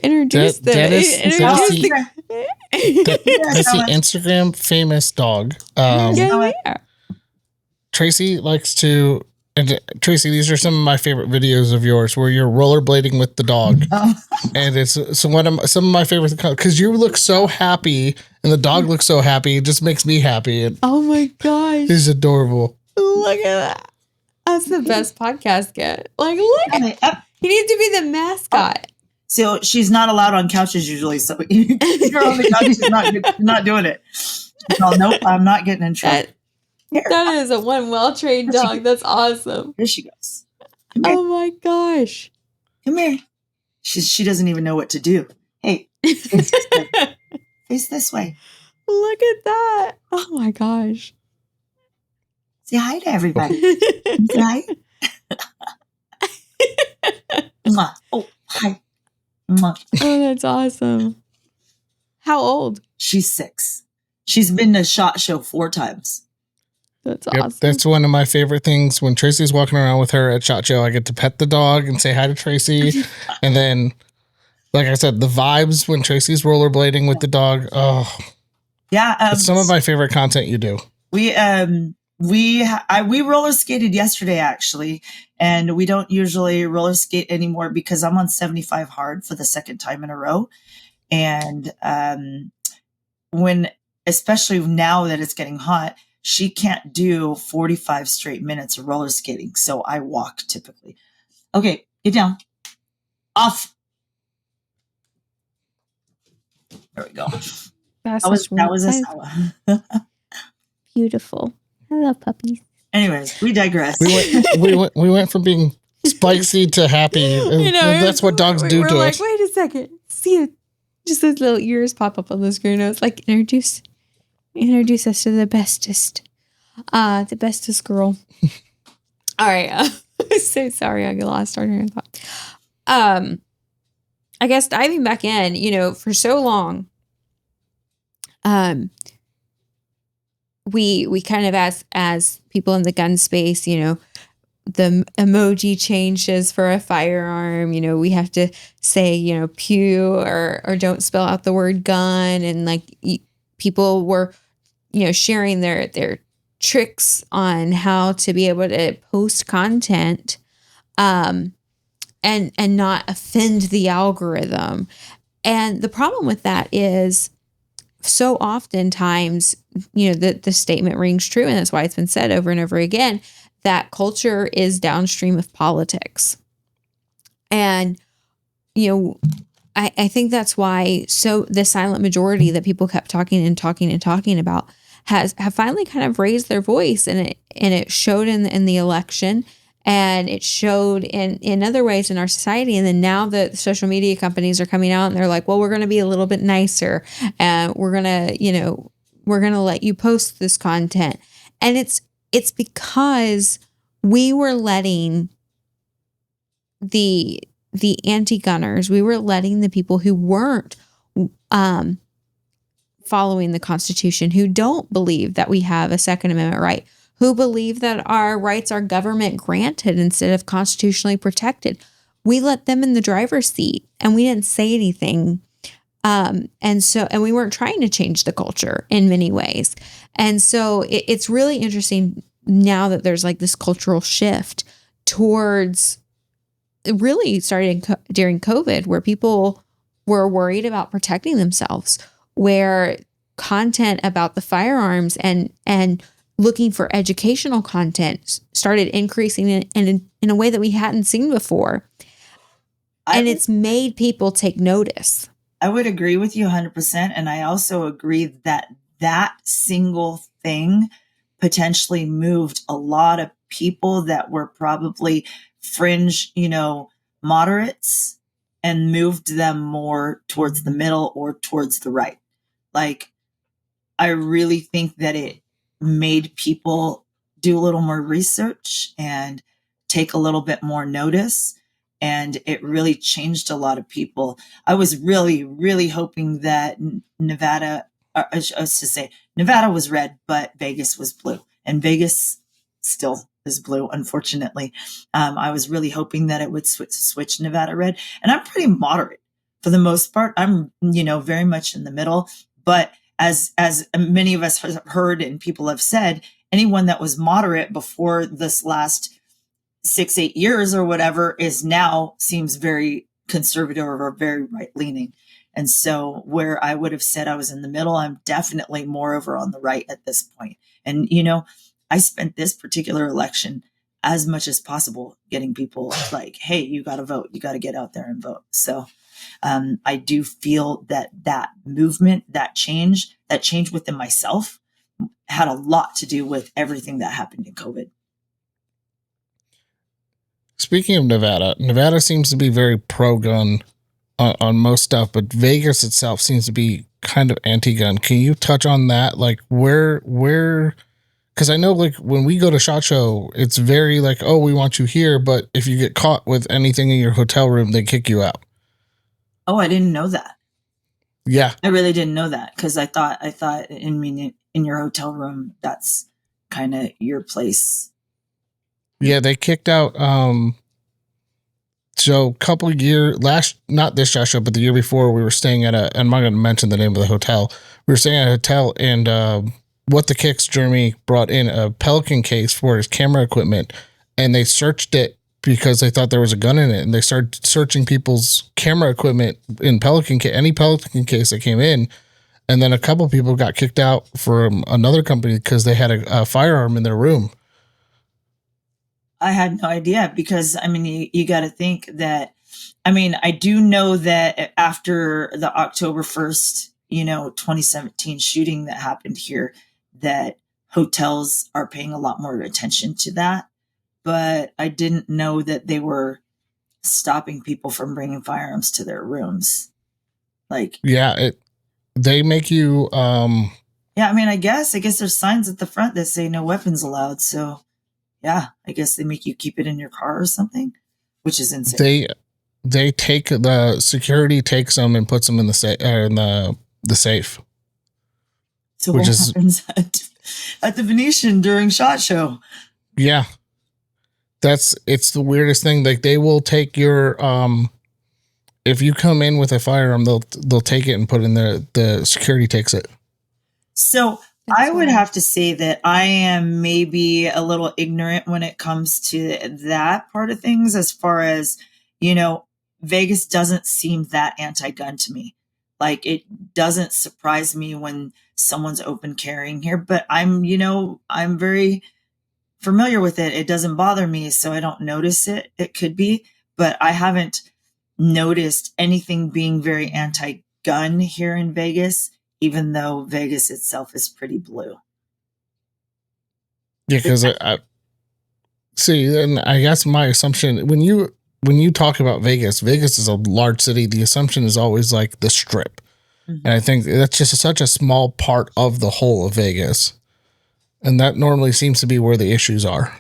introduce that's the Yeah. Instagram famous dog. Yeah. Tracy likes to, and Tracy, these are some of my favorite videos of yours where you're rollerblading with the dog. And it's some of my favorite, because you look so happy and the dog looks so happy. It just makes me happy. And oh my gosh. he's adorable. Look at that. That's the best podcast get. Like, look. He needs to be the mascot. So she's not allowed on couches usually. So you're on the couch. She's not doing it. No, nope. I'm not getting in trouble. That is a one well-trained dog. That's awesome. Here she goes. Oh my gosh. Come here. She doesn't even know what to do. Hey, face this way. Face this way. Look at that. Oh my gosh. Say hi to everybody. Say hi. Mwah. Oh, hi. Mwah. Oh, that's awesome. How old? She's 6. She's been to SHOT Show 4 times. That's awesome. That's one of my favorite things. When Tracy's walking around with her at SHOT Show, I get to pet the dog and say hi to Tracy. And then, like I said, the vibes when Tracy's rollerblading with the dog. Oh, yeah. It's some of my favorite content you do. We roller skated yesterday actually, and we don't usually roller skate anymore because I'm on 75 hard for the second time in a row. And especially now that it's getting hot, she can't do 45 straight minutes of roller skating. So I walk typically. Okay, get down. Off. There we go. That was a Sawa. Beautiful. I love puppies. Anyways, we digress. We went from being spicy to happy. That's what dogs do to us. Wait a second. See it. Just those little ears pop up on the screen. I was like, introduce us to the bestest. The bestest girl. All right. I'm so sorry I got lost on your thought. I guess diving back in, for so long, we kind of as people in the gun space, the emoji changes for a firearm, we have to say, pew or don't spell out the word gun. And like people were, sharing their tricks on how to be able to post content, and not offend the algorithm. And the problem with that is so oftentimes, the statement rings true. And that's why it's been said over and over again, that culture is downstream of politics. And, I think that's why the silent majority that people kept talking about have finally kind of raised their voice, and it showed in the election, and it showed in other ways in our society. And then now the social media companies are coming out and they're like, well, we're going to be a little bit nicer, and we're going to let you post this content. And it's because we were letting the anti-gunners, we were letting the people who weren't following the Constitution, who don't believe that we have a Second Amendment right, who believe that our rights are government granted instead of constitutionally protected. We let them in the driver's seat, and we didn't say anything. And we weren't trying to change the culture in many ways. And so it's really interesting now that there's like this cultural shift towards really starting during COVID, where people were worried about protecting themselves, where content about the firearms and looking for educational content started increasing in a way that we hadn't seen before. And it's made people take notice. I would agree with you 100%. And I also agree that that single thing potentially moved a lot of people that were probably fringe, moderates, and moved them more towards the middle or towards the right. Like, I really think that it made people do a little more research and take a little bit more notice. And it really changed a lot of people. I was really, really hoping that Nevada was red, but Vegas was blue. And Vegas still is blue, unfortunately. I was really hoping that it would switch Nevada red. And I'm pretty moderate for the most part. I'm, very much in the middle. But as many of us have heard and people have said, anyone that was moderate before this last 6-8 years or whatever is now seems very conservative or very right leaning. And so where I would have said I was in the middle, I'm definitely more over on the right at this point. And, I spent this particular election as much as possible getting people like, hey, you got to vote. You got to get out there and vote. So I do feel that movement, that change within myself had a lot to do with everything that happened in COVID. Speaking of Nevada seems to be very pro-gun on most stuff, but Vegas itself seems to be kind of anti-gun. Can you touch on that? Like where, because I know like when we go to SHOT Show, it's very like, oh, we want you here, but if you get caught with anything in your hotel room, they kick you out. Oh, I didn't know that. Yeah. I really didn't know that because I thought in your hotel room, that's kind of your place. Yeah, they kicked out. So a couple of years not this SHOT Show, but the year before, we were staying at I'm not going to mention the name of the hotel. We were staying at a hotel, and What the Kicks, Jeremy brought in a Pelican case for his camera equipment, and they searched it because they thought there was a gun in it, and they started searching people's camera equipment in any Pelican case that came in. And then a couple of people got kicked out from another company because they had a firearm in their room. I had no idea because, you got to think that, I do know that after the October 1st, 2017 shooting that happened here, that hotels are paying a lot more attention to that. But I didn't know that they were stopping people from bringing firearms to their rooms. Like, yeah, they make you, yeah, I guess there's signs at the front that say no weapons allowed. So yeah, I guess they make you keep it in your car or something, which is insane. They take the security takes them and puts them in the safe. So what happens at the Venetian during SHOT Show? Yeah, it's the weirdest thing. Like they will take your if you come in with a firearm, they'll take it and put it in the security takes it. So I would have to say that I am maybe a little ignorant when it comes to that part of things, as far as, Vegas doesn't seem that anti-gun to me. Like it doesn't surprise me when someone's open carrying here, but I'm very familiar with it. It doesn't bother me, so I don't notice it. It could be, but I haven't noticed anything being very anti-gun here in Vegas, even though Vegas itself is pretty blue. Yeah, because I see, and I guess my assumption when you talk about Vegas is a large city. The assumption is always like the Strip, and I think that's just such a small part of the whole of Vegas, and that normally seems to be where the issues are.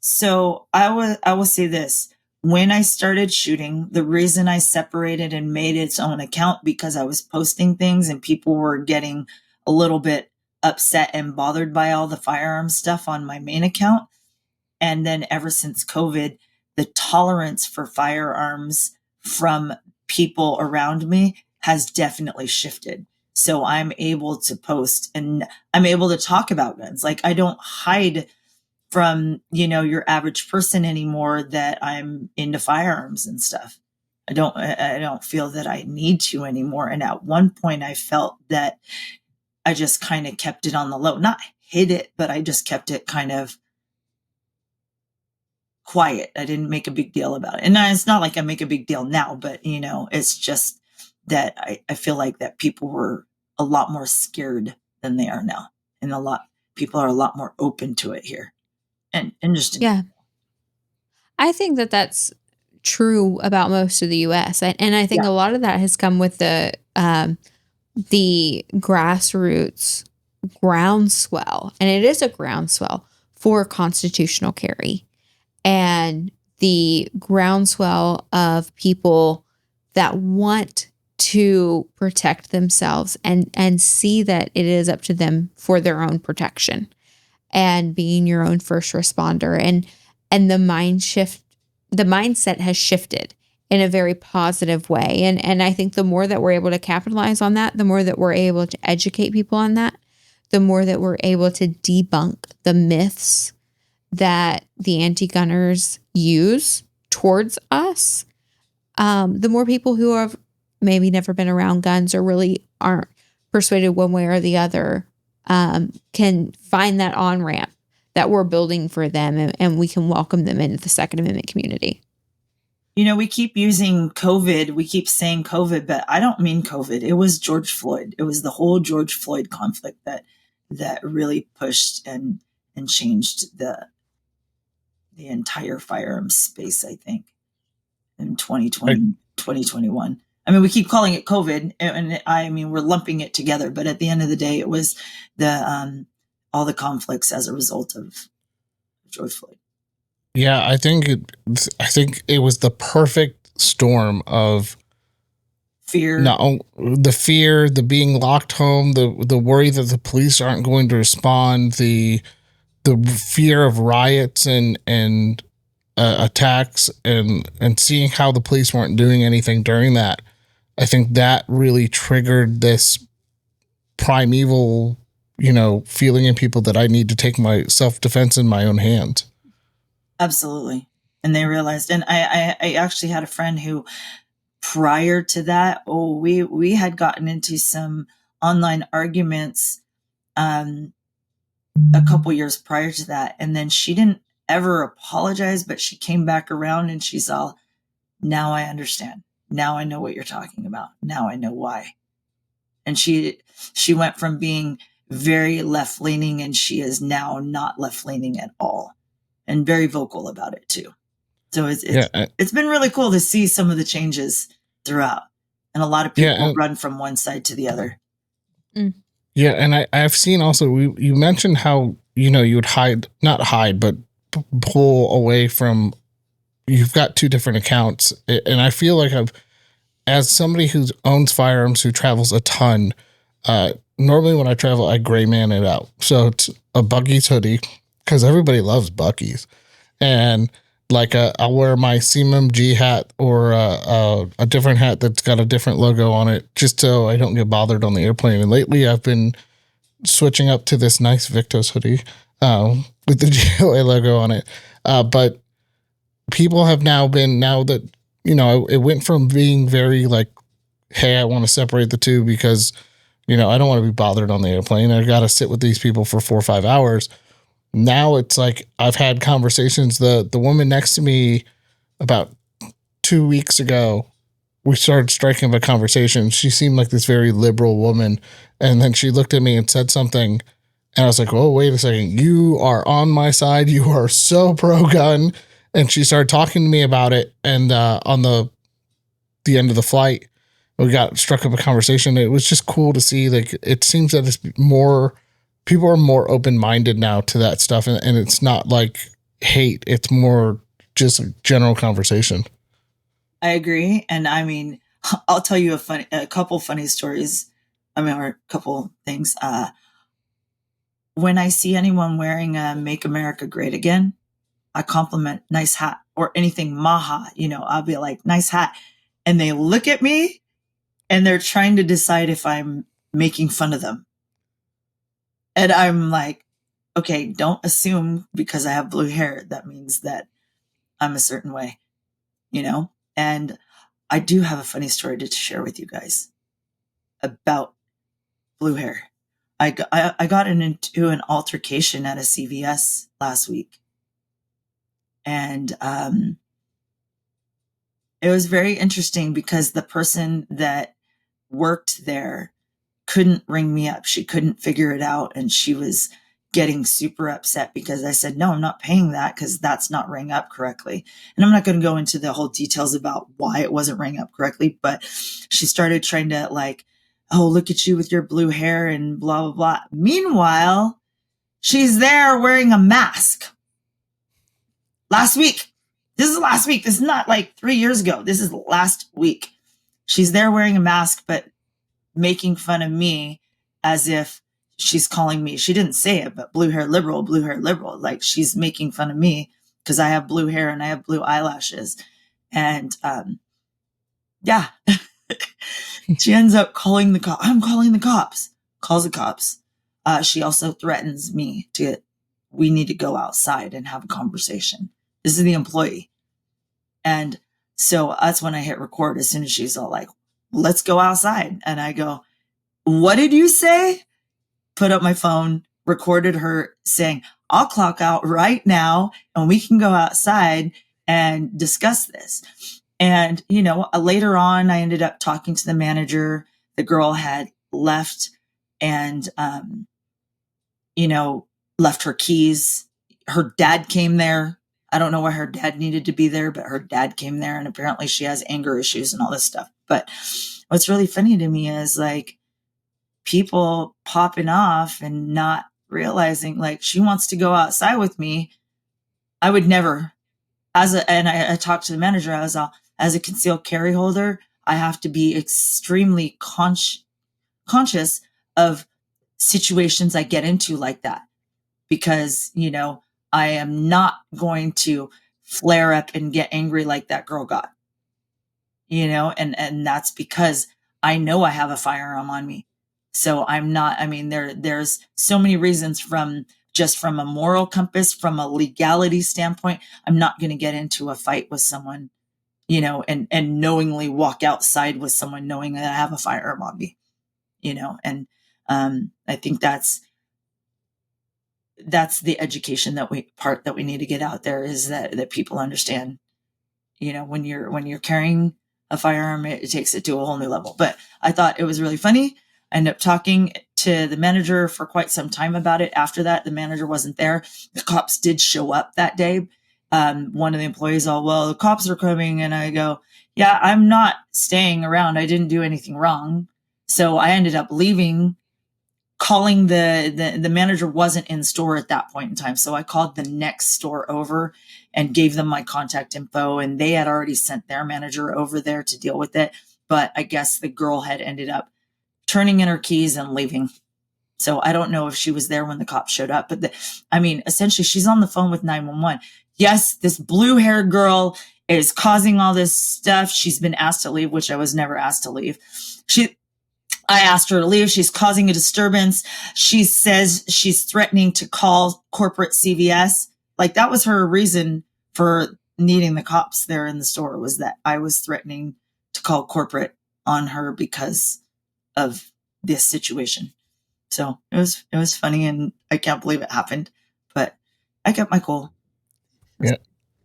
So I will say this. When I started shooting, the reason I separated and made its own account because I was posting things and people were getting a little bit upset and bothered by all the firearms stuff on my main account. And then ever since COVID, the tolerance for firearms from people around me has definitely shifted. So I'm able to post and I'm able to talk about guns. Like I don't hide from, your average person anymore that I'm into firearms and stuff. I don't feel that I need to anymore. And at one point I felt that I just kind of kept it on the low, not hid it, but I just kept it kind of quiet. I didn't make a big deal about it. And it's not like I make a big deal now, but it's just that I feel like that people were a lot more scared than they are now. And people are a lot more open to it here. And just Yeah. I think that that's true about most of the US. And I think a lot of that has come with the grassroots groundswell. And it is a groundswell for constitutional carry. And the groundswell of people that want to protect themselves and see that it is up to them for their own protection and being your own first responder. And the mindset has shifted in a very positive way. And I think the more that we're able to capitalize on that, the more that we're able to educate people on that, the more that we're able to debunk the myths that the anti-gunners use towards us, the more people who have maybe never been around guns or really aren't persuaded one way or the other can find that on-ramp that we're building for them, and we can welcome them into the Second Amendment community. We keep using COVID. We keep saying COVID, but I don't mean COVID. It was George Floyd. It was the whole George Floyd conflict that really pushed and changed the entire firearms space, I think, in 2020, 2021. I mean, we keep calling it COVID, and I mean, we're lumping it together, but at the end of the day, it was all the conflicts as a result of George Floyd. Yeah, I think it was the perfect storm of fear. No, the fear, the being locked home, the worry that the police aren't going to respond, the fear of riots and attacks, and seeing how the police weren't doing anything during that. I think that really triggered this primeval, feeling in people that I need to take my self-defense in my own hands. Absolutely. And they realized, and I actually had a friend who, prior to that, we had gotten into some online arguments a couple years prior to that. And then she didn't ever apologize, but she came back around and she's all, now I understand. Now I know what you're talking about. Now I know why. And she went from being very left-leaning, and she is now not left-leaning at all, and very vocal about it too. So it's been really cool to see some of the changes throughout, and a lot of people run from one side to the other. Yeah, and I've seen also, you mentioned how you would not hide, but pull away from. You've got two different accounts, and I feel like as somebody who owns firearms, who travels a ton. Normally when I travel, I gray man it out. So it's a Buc-ee's hoodie, because everybody loves Buc-ee's. And I'll wear my CMMG hat or a different hat that's got a different logo on it, just so I don't get bothered on the airplane. And lately I've been switching up to this nice Victos hoodie with the GOA logo on it. But people have now that, it went from being very hey, I want to separate the two because, I don't want to be bothered on the airplane. I got to sit with these people for 4 or 5 hours. Now it's I've had conversations. The woman next to me about 2 weeks ago, we started striking up a conversation. She seemed like this very liberal woman. And then she looked at me and said something. And I was like, oh, wait a second. You are on my side. You are so pro-gun. And she started talking to me about it. And on the end of the flight, we got struck up a conversation. It was just cool to see. It seems that it's more, people are more open-minded now to that stuff. And it's not hate. It's more just a general conversation. I agree. And I mean, I'll tell you a couple funny stories. Or a couple things. When I see anyone wearing a Make America Great Again, I compliment nice hat, or anything Maha, I'll be like, nice hat. And they look at me and they're trying to decide if I'm making fun of them. And I'm like, okay, don't assume because I have blue hair, that means that I'm a certain way, you know? And I do have a funny story to share with you guys about blue hair. I got into an altercation at a CVS last week. And it was very interesting because the person that worked there couldn't ring me up. She couldn't figure it out. And she was getting super upset because I said, no, I'm not paying that because that's not ring up correctly. And I'm not going to go into the whole details about why it wasn't ring up correctly, but she started trying to like, oh, look at you with your blue hair and blah, blah, blah. Meanwhile, she's there wearing a mask. Last week. This is last week. This is not like 3 years ago. This is last week. She's there wearing a mask, but making fun of me as if she's calling me. She didn't say it, but blue hair liberal, blue hair liberal. Like she's making fun of me because I have blue hair and I have blue eyelashes. And yeah, she ends up calling the cops. I'm calling the cops. Calls the cops. She also threatens me we need to go outside and have a conversation. This is the employee. And so that's when I hit record as soon as she's all like, let's go outside. And I go, what did you say? Put up my phone, recorded her saying, I'll clock out right now and we can go outside and discuss this. And, you know, later on, I ended up talking to the manager. The girl had left and, you know, left her keys. Her dad came there. I don't know why her dad needed to be there, but her dad came there and apparently she has anger issues and all this stuff. But what's really funny to me is like people popping off and not realizing like she wants to go outside with me. I would never, and I talked to the manager. I was all, as a concealed carry holder, I have to be extremely conscious of situations I get into like that because, you know, I am not going to flare up and get angry like that girl got, you know, and that's because I know I have a firearm on me. So I'm not, I mean, there's so many reasons from a moral compass, from a legality standpoint, I'm not going to get into a fight with someone, you know, and knowingly walk outside with someone knowing that I have a firearm on me, you know, and I think that's the education that we need to get out there is that people understand, you know, when you're carrying a firearm, it takes it to a whole new level. But I thought it was really funny. I ended up talking to the manager for quite some time about it. After that, the manager wasn't there. The cops did show up that day. One of the employees all, well, the cops are coming. And I go, yeah, I'm not staying around. I didn't do anything wrong. So I ended up leaving. Calling the manager wasn't in store at that point in time. So I called the next store over and gave them my contact info. And they had already sent their manager over there to deal with it. But I guess the girl had ended up turning in her keys and leaving. So I don't know if she was there when the cops showed up. But essentially she's on the phone with 911. Yes, this blue haired girl is causing all this stuff. She's been asked to leave, which I was never asked to leave. I asked her to leave. She's causing a disturbance. She says she's threatening to call corporate CVS. Like that was her reason for needing the cops there in the store, was that I was threatening to call corporate on her because of this situation. So it was funny and I can't believe it happened, but I kept my cool. Yeah.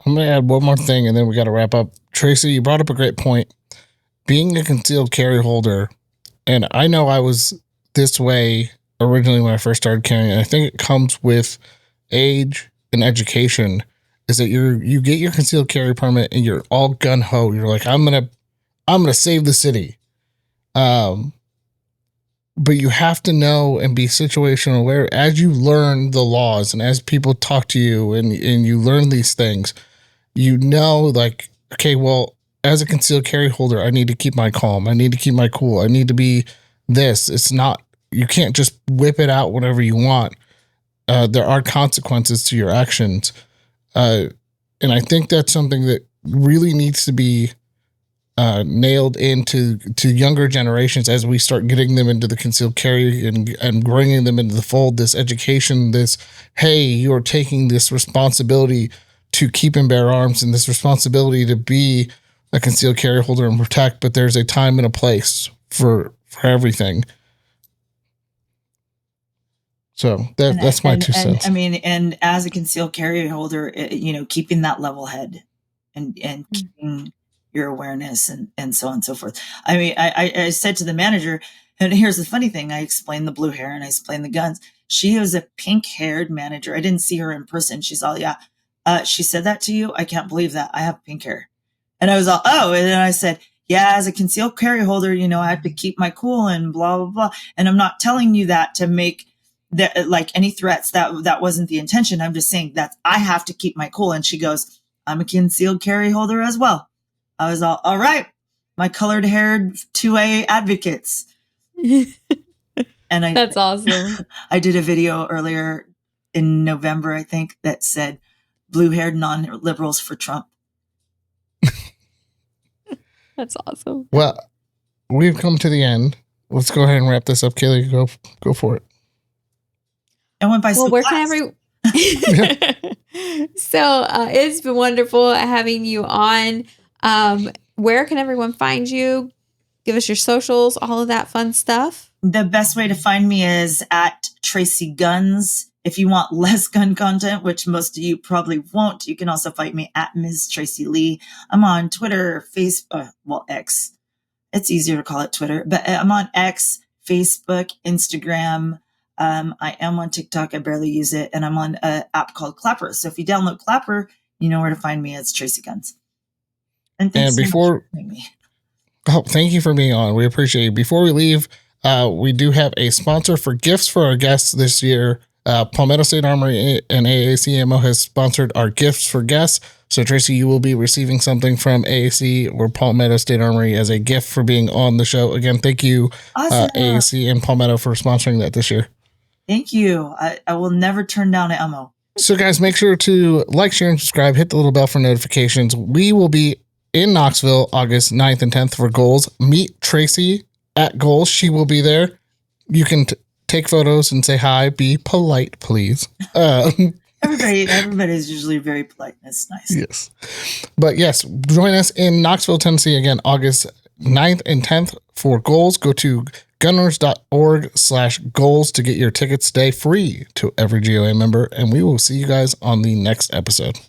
I'm going to add one more thing and then we got to wrap up. Tracy, you brought up a great point. Being a concealed carry holder, and I know I was this way originally when I first started carrying. And I think it comes with age and education. Is that you get your concealed carry permit and you're all gun ho. You're like, I'm gonna save the city. But you have to know and be situational aware as you learn the laws and as people talk to you and you learn these things. You know, like, okay, well, as a concealed carry holder, I need to keep my calm. I need to keep my cool. I need to be this. It's not, you can't just whip it out whenever you want. There are consequences to your actions. And I think that's something that really needs to be nailed into younger generations as we start getting them into the concealed carry and bringing them into the fold. This education, this, hey, you're taking this responsibility to keep and bear arms and this responsibility to be a concealed carry holder and protect, but there's a time and a place for everything. So that's my 2 cents. I mean, and as a concealed carry holder, keeping that level head and keeping your awareness and so on and so forth. I mean, I said to the manager, and here's the funny thing, I explained the blue hair and I explained the guns. She was a pink haired manager. I didn't see her in person. She's all, yeah. She said that to you? I can't believe that. I have pink hair. And I was all, oh, and then I said, yeah, as a concealed carry holder, I have to keep my cool and blah, blah, blah. And I'm not telling you that to make that like any threats. That wasn't the intention. I'm just saying that I have to keep my cool. And she goes, I'm a concealed carry holder as well. I was all right. My colored haired 2A advocates. And that's awesome. I did a video earlier in November, I think, that said blue haired non-liberals for Trump. That's awesome. Well, we've come to the end. Let's go ahead and wrap this up. Kaylee, go for it. I went by where can So it's been wonderful having you on. Where can everyone find you? Give us your socials, all of that fun stuff. The best way to find me is at Tracy Guns. If you want less gun content, which most of you probably won't, you can also find me at Ms. Tracy Lee. I'm on Twitter, Facebook, X. It's easier to call it Twitter, but I'm on X, Facebook, Instagram. I am on TikTok. I barely use it. And I'm on an app called Clapper. So if you download Clapper, you know where to find me. It's Tracy Guns. And thank you for me. Oh, thank you for being on. We appreciate you. Before we leave, we do have a sponsor for gifts for our guests this year. Palmetto State Armory and AAC has sponsored our gifts for guests. So Tracy, you will be receiving something from AAC or Palmetto State Armory as a gift for being on the show. Again, thank you, awesome. AAC and Palmetto, for sponsoring that this year. Thank you. I will never turn down ammo. So guys, make sure to like, share, and subscribe. Hit the little bell for notifications. We will be in Knoxville August 9th and 10th for Goals. Meet Tracy at Goals. She will be there. You can take photos and say hi. Be polite, please. Everybody's usually very polite. That's nice. Yes. But yes, join us in Knoxville, Tennessee again, August 9th and 10th for Goals. Go to gunners.org/goals to get your tickets today free to every GOA member. And we will see you guys on the next episode.